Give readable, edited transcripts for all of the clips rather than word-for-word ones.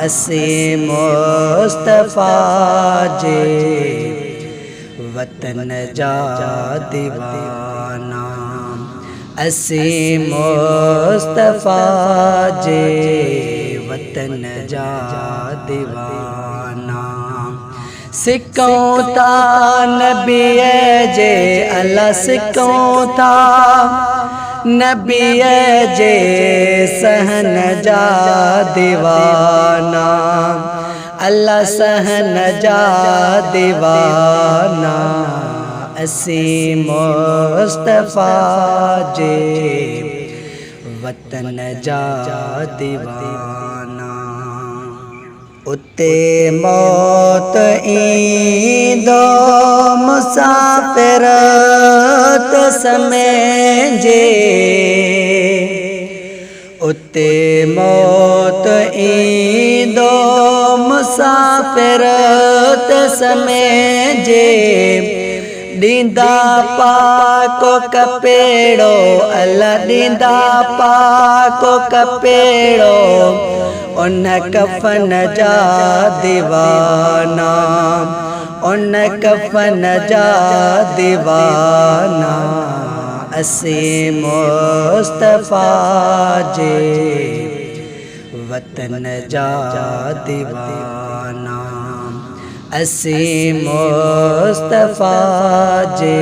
असी मुस्तफा जे वतन जा दीवाना। असी मुस्तफा जे वतन जा दीवाना। सिक्कों ता नबी जे अल्लाह सिक्कों ता नबी जे सहन जा दीवाना। अल्लाह सहन जा दीवाना। असी मुस्तफा जे वतन जा दीवाना। उते मौत ईंदो मुसाफिर तो समय जे। उते मौत ईंदो मुसाफिर तो समय जे। दींदा पाको कपेड़ो अल्लाह दींदा पाको कपेड़ो। उन कफन जा दीवाना। उन कफन जा दीवाना। असी मुस्तफा जे वतन जा दीवाना। असी मुस्तफा जे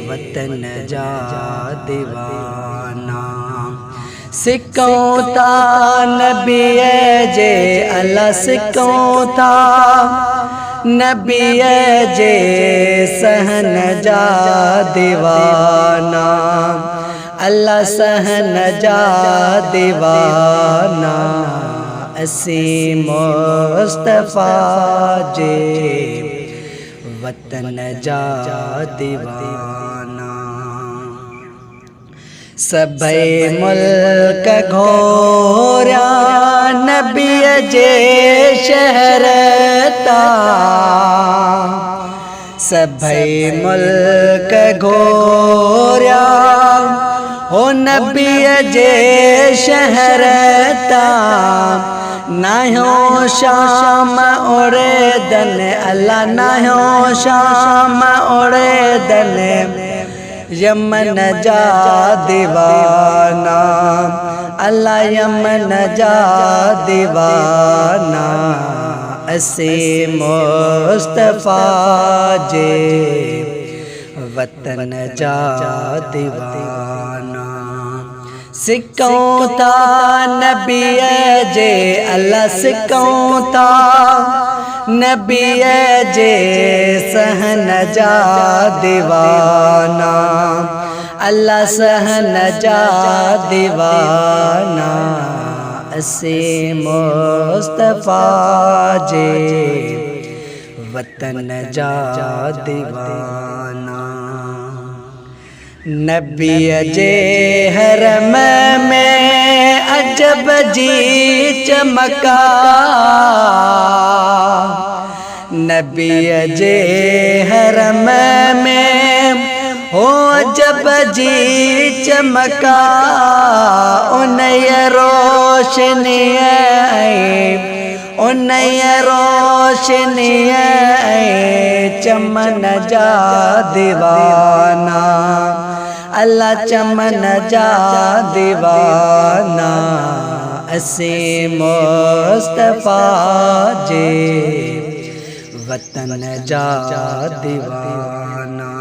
वतन जा दीवाना। सिक्कों ता नबी जे अल्लाह सिक्कों ता नबी जे सहन जा दीवाना। अल्लाह सहन जा दीवाना। असी मुस्तफा जे वतन जा दीवाना। सभई मुल्क घोरिया नबी जे शहर ता। सभई मुल्क घोरिया हो नबी जे शहर ता। नायो शाम ओरे दन अल्लाह नायो शाम ओरे दन। यमन जा दीवाना। अल्लाह यमन जा दीवाना। असी मुस्तफा जे वतन जा दीवाना। सिक्कों ता नबी जे अल्लाह सिक्कों ता नबी जे सहन जा दीवाना। अल्लाह सहन जा दीवाना। असी मुस्तफा जे वतन जा दीवाना। नबी जे हरम में अजब जी चमका। नबी जे हरम में हो अजब जी चमका। उन रोशनी उन रोशनी चमन जा दीवाना। अल्लाह चमन जा दीवाना। असी मुस्तफा जे वतन जा दीवाना।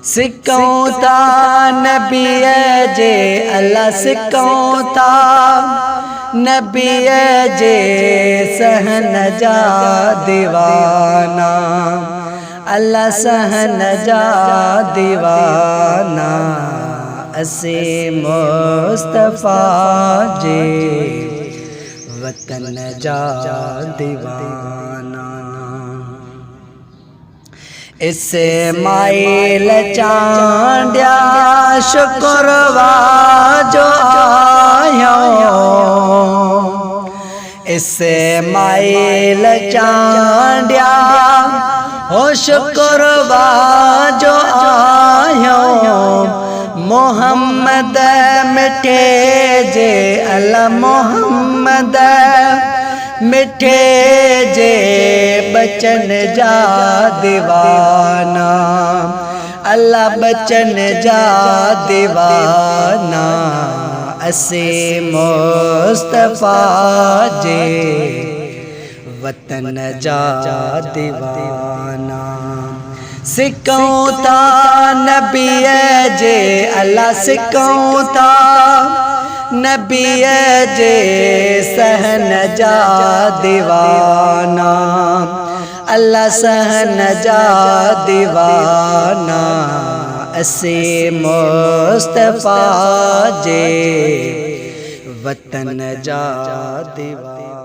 सिक्कों ता नबी जे अल्लाह सिक्कों ता नबी जे सहन जा दीवाना। अल्लाह सहन जा दीवाना। असी मुस्तफा जे वतन जा दीवाना। इस्माइल चांडिया शुक्रवा जो आयो। इस्माइल चांडिया हो शुक्रवा जो आयो। मोहम्मद मिटे जे अल्लाह मोहम्मद मिठे जे बचन जा दीवाना अल्लाह बचन जा दीवाना असे मुस्तफा जे वतन जा दीवाना सिकऊं ता नबी जे अल्लाह सिकऊं ता नबी जे सहन जा दीवाना अल्लाह सहन जा दीवाना असे मुस्तफा जे वतन जा दीवाना।